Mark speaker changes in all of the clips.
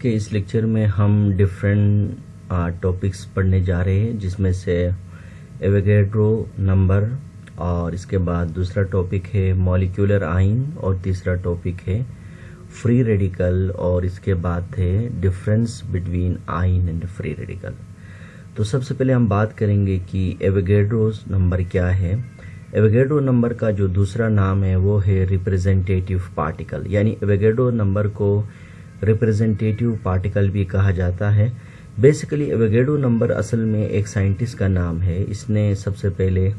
Speaker 1: के इस लेक्चर में हम डिफरेंट टॉपिक्स पढ़ने जा रहे हैं, जिसमें से एवोगैड्रो नंबर और इसके बाद दूसरा टॉपिक है मॉलिक्यूलर आयन और तीसरा टॉपिक है फ्री रेडिकल और इसके बाद है difference between ion and free radical. तो सबसे पहले हम बात करेंगे कि एवोगैड्रो नंबर क्या है। एवोगैड्रो नंबर का जो दूसरा नाम है वो है रिप्रेजेंटेटिव पार्टिकल, यानी एवोगैड्रो नंबर को रिप्रेजेंटेटिव पार्टिकल भी कहा जाता है। बेसिकली एवोगैड्रो नंबर असल में एक साइंटिस्ट का नाम है। इसने सबसे पहले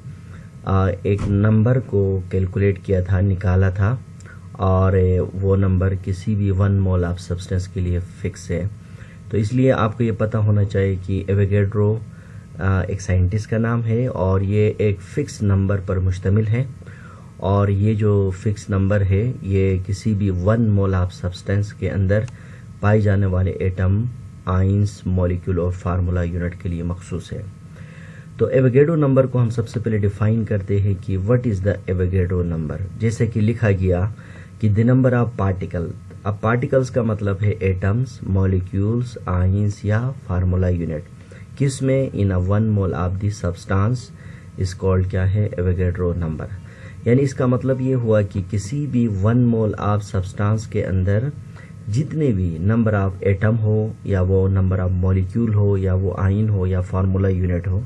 Speaker 1: एक नंबर को कैलकुलेट किया था, निकाला था, और वो नंबर किसी भी 1 मोल ऑफ सब्सटेंस के लिए फिक्स है। तो इसलिए आपको ये पता होना चाहिए कि एवोगैड्रो एक साइंटिस्ट का नाम है और ये एक फिक्स नंबर पर मुश्तमिल है, और ये जो फिक्स नंबर है ये किसी भी 1 मोल ऑफ सब्सटेंस के अंदर पाए जाने वाले एटम, आयंस, मॉलिक्यूल और फार्मूला यूनिट के लिए मखसूस है। तो एवोगैड्रो नंबर को हम सबसे पहले डिफाइन करते हैं कि what is the Avogadro number. जैसे कि लिखा गया कि द नंबर ऑफ पार्टिकल। अब पार्टिकल्स का मतलब है एटम्स, मॉलिक्यूल्स, आयंस या फार्मूला यूनिट। किसमें? इन अ 1 mole of the substance is called क्या है? Avogadro number. यानी इसका मतलब ये हुआ कि किसी भी 1 मोल ऑफ सब्सटेंस के अंदर जितने भी नंबर ऑफ एटम हो, या वो नंबर ऑफ मॉलिक्यूल हो, या वो आयन हो, या फार्मूला यूनिट हो,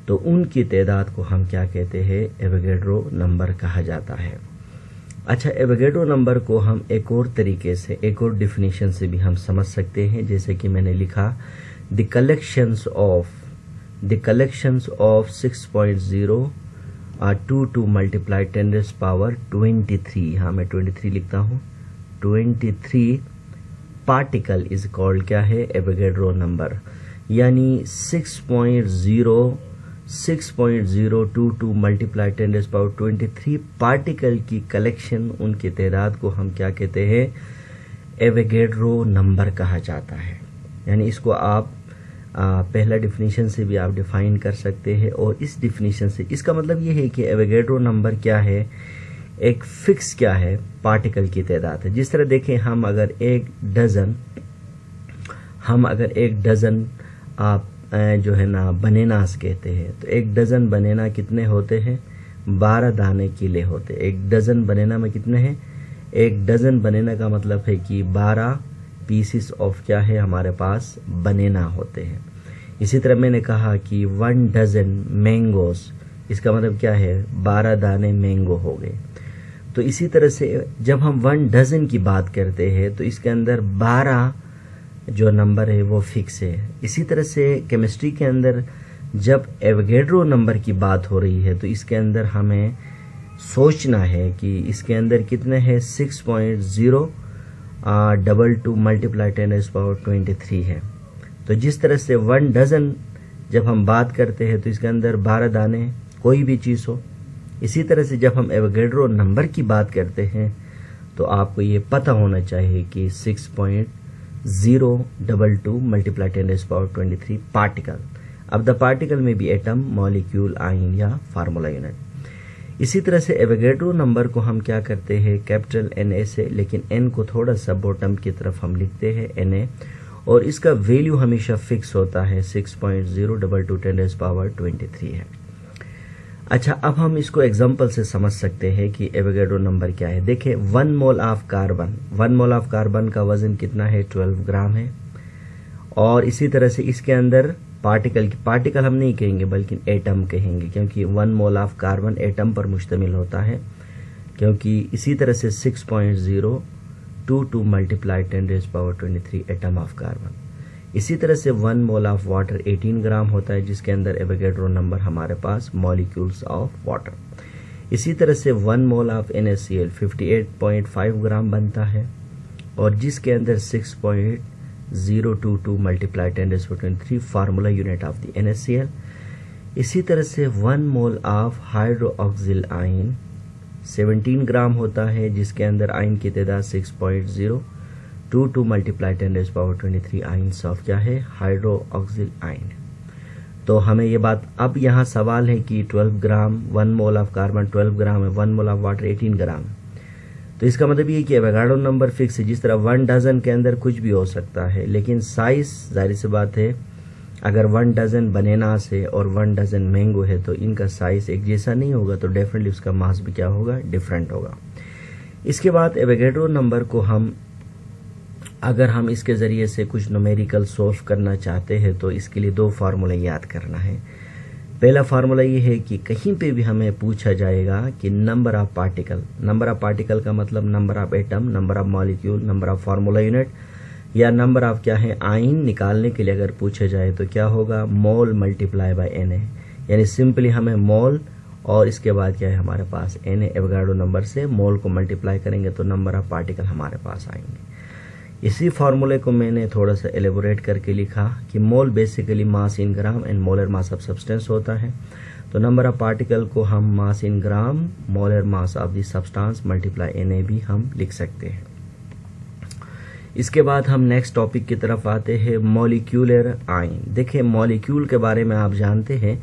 Speaker 1: तो उनकी तादाद को हम क्या कहते हैं? एवोगैड्रो नंबर कहा जाता है। अच्छा, एवोगैड्रो नंबर को हम एक और तरीके से, एक और डिफिनीशन से भी हम समझ सकते हैं। जैसे कि मैंने लिखा द कलेक्शंस ऑफ 6.0 2 मल्टीप्लाई 10⁻23, हाँ मैं 23 लिखता हूँ, 23 पार्टिकल इज कॉल्ड क्या है? Avogadro number. यानी 6.022 मल्टीप्लाई 10⁻23 पार्टिकल की कलेक्शन, उनकी तादाद को हम क्या कहते हैं? एवोगैड्रो नंबर कहा जाता है। यानी इसको आप पहला डिफिनीशन से भी आप डिफाइन कर सकते हैं, और इस डिफिनीशन से इसका मतलब ये है कि एवोगैड्रो नंबर क्या है? एक फिक्स क्या है? पार्टिकल की तादाद है। जिस तरह देखें, हम अगर एक डजन आप जो है ना बनानास कहते हैं, तो एक डजन बनाना कितने होते हैं? 12 दाने किले होते हैं। एक डजन बनाना में कितने हैं? एक डजन बनाना का मतलब है कि 12 पीसेस ऑफ क्या है हमारे पास? बनाना होते हैं। इसी तरह मैंने कहा कि 1 डजन मैंगोस, इसका मतलब क्या है? 12 दाने मैंगो हो गए। तो इसी तरह से जब हम 1 डजन की बात करते हैं तो इसके अंदर 12 जो नंबर है वो फिक्स है। इसी तरह से केमिस्ट्री के अंदर जब एवोगैड्रो नंबर की बात हो रही है तो इसके अंदर हमें सोचना है कि इसके अंदर कितने हैं? 6.022 मल्टीप्लाई 10⁻23 है। तो जिस तरह से 1 डजन जब हम बात करते हैं तो इसके अंदर 12 दाने, कोई भी चीज़ हो। इसी तरह से जब हम एवोगैड्रो नंबर की बात करते हैं तो आपको ये पता होना चाहिए कि 6.022 मल्टीप्लाई 10⁻23 पार्टिकल। अब द पार्टिकल में भी एटम, मॉलिक्यूल, आयन या फार्मूला यूनिट। इसी तरह से एवोगैड्रो नंबर को हम क्या करते हैं? कैपिटल NA से, लेकिन N को थोड़ा सा बॉटम की तरफ हम लिखते हैं NA, और इसका वैल्यू हमेशा फिक्स होता है 6.022 10⁻23 है। अच्छा, अब हम इसको एग्जांपल से समझ सकते हैं कि एवोगैड्रो नंबर क्या है। देखें, 1 mole of carbon, 1 mole of carbon का वजन कितना है? 12 ग्राम है। और इसी तरह से इसके अंदर पार्टिकल हम नहीं कहेंगे बल्कि एटम कहेंगे, क्योंकि 1 मोल ऑफ कार्बन एटम पर मुश्तमिल होता है। क्योंकि इसी तरह से 6.022 मल्टीप्लाई 10⁻23 एटम ऑफ कार्बन। इसी तरह से 1 मोल ऑफ वाटर 18 ग्राम होता है, जिसके अंदर एवोगैड्रो नंबर हमारे पास मॉलिक्यूल्स ऑफ वाटर। इसी तरह से 1 मोल ऑफ NaCl 58.5 ग्राम बनता है, और जिसके अंदर 6.022 multiply 10⁻23 formula unit of the NaCl। इसी तरह से 1 मोल ऑफ हाइड्रोक्सिल आयन 17 ग्राम होता है, जिसके अंदर आयन की तादाद 6.022 मल्टीप्लाई 10⁻23 आयन्स ऑफ क्या है? Hydroxyl ion. तो हमें ये बात, अब यहाँ सवाल है कि 12 ग्राम 1 मोल ऑफ कार्बन 12 ग्राम है, 1 मोल ऑफ वाटर 18 ग्राम। तो इसका मतलब ये कि एवोगाड्रो नंबर फिक्स है। जिस तरह 1 डजन के अंदर कुछ भी हो सकता है, लेकिन साइज जाहिर सी बात है अगर 1 डजन बनानास है और 1 डजन मैंगो है तो इनका साइज एक जैसा नहीं होगा, तो डेफिनेटली उसका मास भी क्या होगा, डिफरेंट होगा। इसके बाद एवोगाड्रो नंबर को अगर हम इसके ज़रिए से कुछ न्यूमेरिकल सॉल्व करना चाहते हैं तो इसके लिए 2 फार्मूला याद करना है। पहला फार्मूला ये है कि कहीं पे भी हमें पूछा जाएगा कि नंबर ऑफ पार्टिकल का मतलब number of atom, number of molecule, number of formula unit या नंबर ऑफ क्या है आयन निकालने के लिए अगर पूछा जाए तो क्या होगा, मोल मल्टीप्लाई बाय एन है। यानी सिंपली हमें मोल और इसके बाद क्या है हमारे पास एन है। एवोगाड्रो नंबर से मोल को मल्टीप्लाई करेंगे तो नंबर ऑफ पार्टिकल हमारे पास आएंगे। इसी फार्मूले को मैंने थोड़ा सा एलेबोरेट करके लिखा कि mole basically mass in gram and molar mass of substance होता है। तो नंबर ऑफ पार्टिकल को हम mass in gram molar mass of the substance multiply n भी हम लिख सकते हैं। इसके बाद हम नेक्स्ट टॉपिक की तरफ आते हैं, मॉलिक्यूलर आयन। देखिए मॉलिक्यूल के बारे में आप जानते हैं,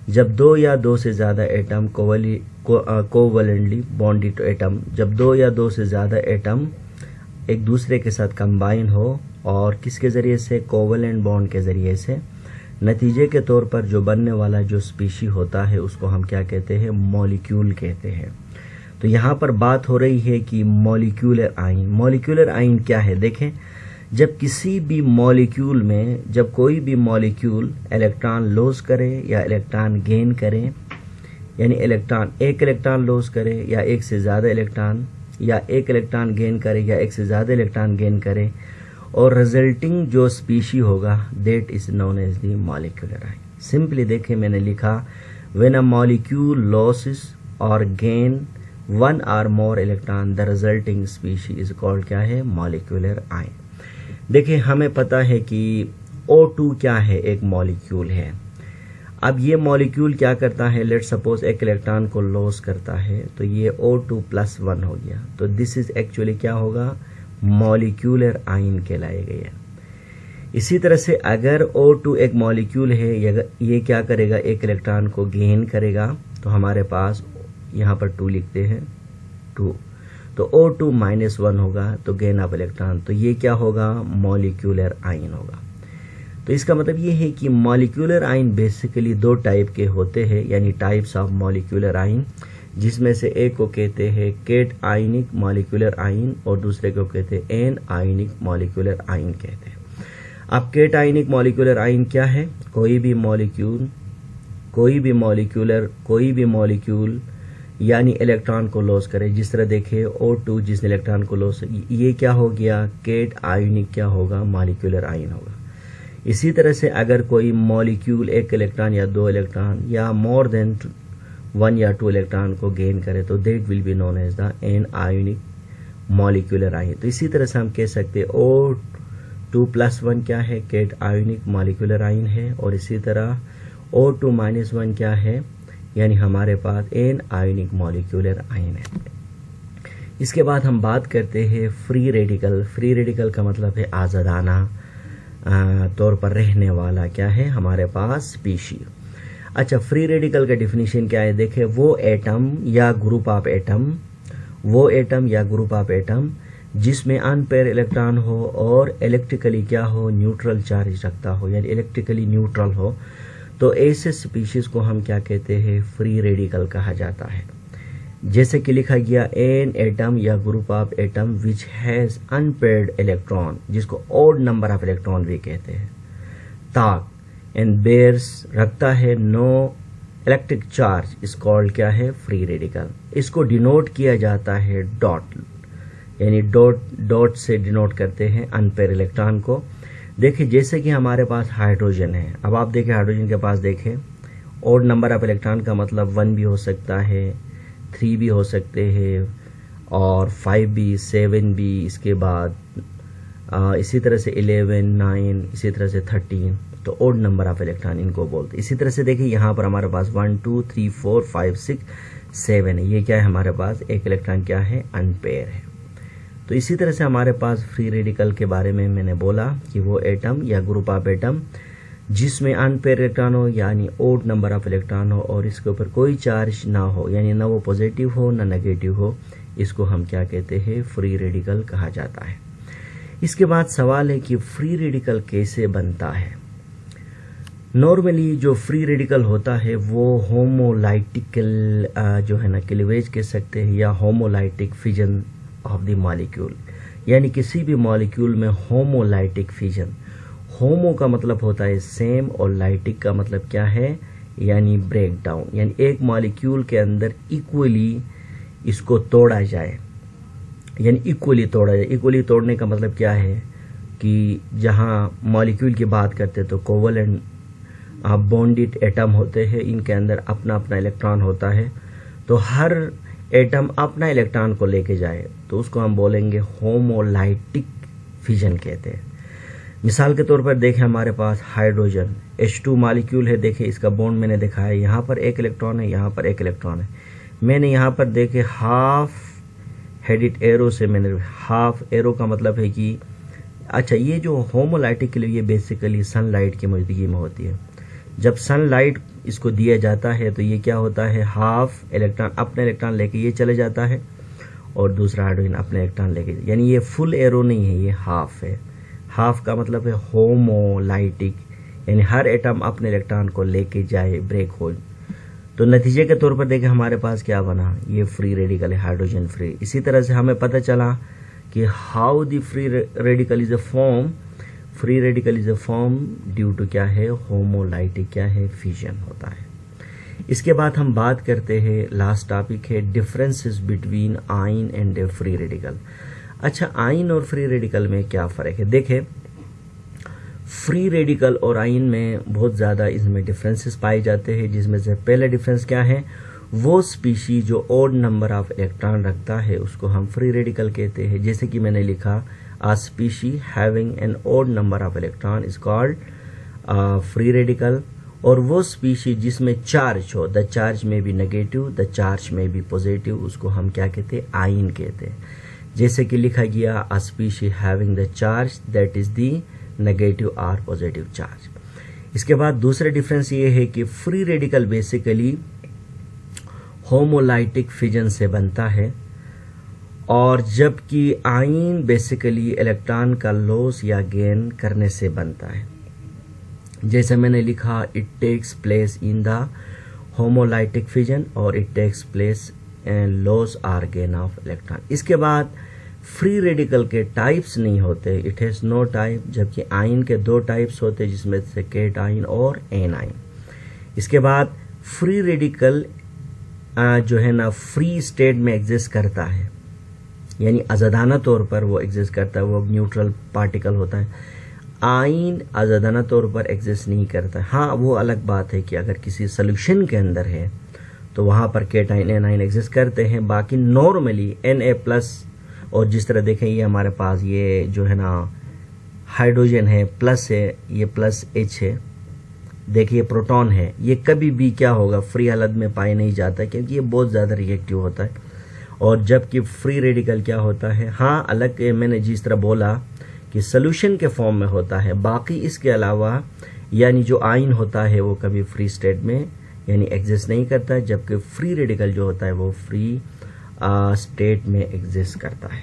Speaker 1: जब 2 या 2 से ज़्यादा एटम कोवलेंटली बॉन्डेड एटम, जब 2 या 2 से ज़्यादा एटम एक दूसरे के साथ कंबाइन हो और किसके ज़रिए से, कोवलेंट बॉन्ड के ज़रिए से, नतीजे के तौर पर जो बनने वाला जो स्पीशी होता है उसको हम क्या कहते हैं, मॉलिक्यूल कहते हैं। तो यहाँ पर बात हो रही है कि मॉलिक्यूलर आयन क्या है। देखें जब किसी भी मॉलिक्यूल में, जब कोई भी मॉलिक्यूल इलेक्ट्रॉन लॉस करे या इलेक्ट्रॉन गेन करे, यानी एक इलेक्ट्रॉन लॉस करे या एक से ज़्यादा इलेक्ट्रॉन, या एक इलेक्ट्रॉन गेन करे या एक से ज़्यादा इलेक्ट्रॉन गेन करे, और रिजल्टिंग जो स्पीशी होगा that is known as the molecular ion. Simply देखें मैंने लिखा व्हेन अ मॉलिक्यूल लॉसेस और gain 1 or more electron the resulting species is called क्या है, मॉलिक्यूलर आयन। देखिए हमें पता है कि O2 क्या है, एक मॉलिक्यूल है। अब ये मॉलिक्यूल क्या करता है, लेट सपोज एक इलेक्ट्रॉन को लॉस करता है तो ये O2+1 हो गया, तो दिस इज एक्चुअली क्या होगा, मॉलिक्यूलर आयन कहलाएगा। इसी तरह से अगर O2 एक मॉलिक्यूल है, ये क्या करेगा, एक इलेक्ट्रॉन को गेन करेगा, तो हमारे पास यहाँ पर 2 लिखते हैं 2, तो O2-1 होगा, तो गेन ऑफ इलेक्ट्रॉन, तो ये क्या होगा, मॉलिक्यूलर आयन होगा। तो इसका मतलब ये है कि मॉलिक्यूलर आयन बेसिकली 2 टाइप के होते हैं, यानी टाइप्स ऑफ मॉलिक्यूलर आयन, जिसमें से एक को कहते हैं केट आयनिक मॉलिक्यूलर आयन और दूसरे को कहते हैं एन आयनिक मॉलिक्यूलर आयन कहते हैं। अब केट आयनिक मॉलिक्यूलर आयन क्या है, कोई भी मॉलिक्यूल यानी इलेक्ट्रॉन को लॉस करे, जिस तरह देखिए O2 जिसने इलेक्ट्रॉन को लॉस, ये क्या हो गया, केट आयनिक क्या होगा, मॉलिक्यूलर आयन होगा। इसी तरह से अगर कोई मॉलिक्यूल एक इलेक्ट्रॉन या 2 इलेक्ट्रॉन या मोर देन 1 या 2 इलेक्ट्रॉन को गेन करे तो that will be known as the anionic molecular ion. तो इसी तरह से हम कह सकते हैं O2+1 क्या है, केट आयनिक मॉलिक्यूलर आयन है, और इसी तरह O2-1 क्या है, यानी हमारे पास एन आयनिक मॉलिक्यूलर आयन है। इसके बाद हम बात करते हैं फ्री रेडिकल का मतलब है आज़ादाना तौर पर रहने वाला क्या है हमारे पास, स्पीशी। अच्छा, फ्री रेडिकल का डिफिनीशन क्या है, देखें वो एटम या ग्रुप ऑफ एटम जिसमें अनपेयर इलेक्ट्रॉन हो और इलेक्ट्रिकली क्या हो, न्यूट्रल चार्ज रखता हो, यानी इलेक्ट्रिकली न्यूट्रल हो, तो ऐसे स्पीशीज को हम क्या कहते हैं, फ्री रेडिकल कहा जाता है। जैसे कि लिखा गया एन एटम या group of atom which has unpaired electron, जिसको ऑड नंबर ऑफ इलेक्ट्रॉन भी कहते हैं, ताक एंड बेयर्स रखता है no electric charge, is called क्या है, फ्री रेडिकल। इसको डिनोट किया जाता है डॉट, यानी डॉट से डिनोट करते हैं अनपेयर इलेक्ट्रॉन को। देखिए जैसे कि हमारे पास हाइड्रोजन है, अब आप देखें हाइड्रोजन के पास देखें ऑड नंबर ऑफ इलेक्ट्रॉन का मतलब 1 भी हो सकता है, 3 भी हो सकते हैं, और 5 भी, 7 भी, इसके बाद इसी तरह से 11, 9, इसी तरह से 13, तो ऑड नंबर ऑफ इलेक्ट्रॉन इनको बोलते हैं। इसी तरह से देखिए यहाँ पर हमारे पास 1 2 3 4 5 6 7 है, ये क्या है हमारे पास, एक इलेक्ट्रॉन क्या है, अनपेयर है। तो इसी तरह से हमारे पास फ्री रेडिकल के बारे में मैंने बोला कि वो एटम या ग्रुप ऑफ एटम जिसमें अनपेयर इलेक्ट्रॉन हो, यानी ओड नंबर ऑफ इलेक्ट्रॉन हो, और इसके ऊपर कोई चार्ज ना हो, यानी ना वो पॉजिटिव हो ना नेगेटिव हो, इसको हम क्या कहते हैं, फ्री रेडिकल कहा जाता है। इसके बाद सवाल है कि फ्री रेडिकल कैसे बनता है। नॉर्मली जो फ्री रेडिकल होता है वो होमोलाइटिकल जो है ना क्लीवेज कह सकते हैं, या homolytic fission of the molecule, यानी किसी भी मॉलिक्यूल में होमोलाइटिक फिजन। होमो का मतलब होता है सेम और लाइटिक का मतलब क्या है, यानी ब्रेक डाउन, यानी एक मॉलिक्यूल के अंदर इक्वली इसको तोड़ा जाए, यानी इक्वली तोड़ा जाए। इक्वली तोड़ने का मतलब क्या है कि जहाँ मॉलिक्यूल की बात करते हैं तो कोवलेंट बॉन्डेड एटम होते हैं, इनके अंदर अपना अपना इलेक्ट्रॉन होता है, तो हर एटम अपना इलेक्ट्रॉन को लेके जाए तो उसको हम बोलेंगे होमोलाइटिक फिजन कहते हैं। मिसाल के तौर पर देखें, हमारे पास हाइड्रोजन H2 मॉलिक्यूल है, देखें इसका बॉन्ड मैंने दिखाया, यहाँ पर एक इलेक्ट्रॉन है, यहाँ पर एक इलेक्ट्रॉन है। मैंने यहाँ पर देखे हाफ हेडेड एरो से, मैंने हाफ एरो का मतलब है कि अच्छा ये जो होमोलाइटिक के लिए ये बेसिकली सनलाइट की मौजूदगी में होती है। जब सनलाइट इसको दिया जाता है तो ये क्या होता है, हाफ इलेक्ट्रॉन अपने इलेक्ट्रॉन लेके ये चले जाता है और दूसरा हाइड्रोजन अपने इलेक्ट्रॉन लेके, यानी ये फुल एरो नहीं है, ये हाफ है। हाफ का मतलब है होमोलाइटिक, यानी हर एटम अपने इलेक्ट्रॉन को लेके जाए, ब्रेक हो। तो नतीजे के तौर पर देखें हमारे पास क्या बना, ये फ्री रेडिकल है, हाइड्रोजन फ्री। इसी तरह से हमें पता चला कि how the free radical is a form. Free radical is a form due to क्या है, होमोलाइटिक क्या है, फिजन होता है। इसके बाद हम बात करते हैं, लास्ट टॉपिक है differences between ion and free radical. अच्छा, आयन और फ्री रेडिकल में क्या फ़र्क है। देखें, फ्री रेडिकल और आयन में बहुत ज़्यादा इसमें डिफरेंसेस पाए जाते हैं, जिसमें से पहला डिफरेंस क्या है, वो स्पीशी जो ऑड नंबर ऑफ इलेक्ट्रॉन रखता है उसको हम फ्री रेडिकल कहते हैं। जैसे कि मैंने लिखा, a species having an odd number of electron is called free radical। और वो स्पीशीज जिसमें चार्ज हो, द चार्ज में भी नेगेटिव, द चार्ज में भी पॉजिटिव, उसको हम क्या कहते हैं, आयन कहते हैं। जैसे कि लिखा गया, a species having the charge that is the negative और पॉजिटिव चार्ज। इसके बाद दूसरा डिफरेंस ये है कि free radical basically homolytic fission से बनता है, और जबकि आयन बेसिकली इलेक्ट्रॉन का लॉस या गेन करने से बनता है। जैसे मैंने लिखा, it takes place in the homolytic fission और इट टेक्स प्लेस लॉस और गेन ऑफ इलेक्ट्रॉन। इसके बाद फ्री रेडिकल के टाइप्स नहीं होते, इट हैज नो टाइप, जबकि आयन के दो टाइप्स होते जिसमें से केट आयन और एन आयन। इसके बाद फ्री रेडिकल जो है ना फ्री स्टेट में एग्जिस्ट करता है, यानी आज़ादाना तौर पर वो एग्जिस्ट करता है, वो न्यूट्रल पार्टिकल होता है। आयन आज़ादाना तौर पर एग्जिस्ट नहीं करता। हाँ, वो अलग बात है कि अगर किसी सोल्यूशन के अंदर है तो वहाँ पर केटाइन एन आयन एग्जिस्ट करते हैं। बाकी नॉर्मली Na+ और जिस तरह देखें ये हमारे पास ये जो है ना हाइड्रोजन है, प्लस है, ये +H है, देखिए प्रोटॉन है, ये कभी भी क्या होगा, फ्री हालत में पाया नहीं जाता क्योंकि ये बहुत ज़्यादा रिएक्टिव होता है। और जबकि फ्री रेडिकल क्या होता है, हाँ अलग मैंने जिस तरह बोला कि सोल्यूशन के फॉर्म में होता है, बाकी इसके अलावा यानी जो आयन होता है वो कभी फ्री स्टेट में यानी एग्जिस्ट नहीं करता है, जबकि फ्री रेडिकल जो होता है वो फ्री स्टेट में एग्जिस्ट करता है।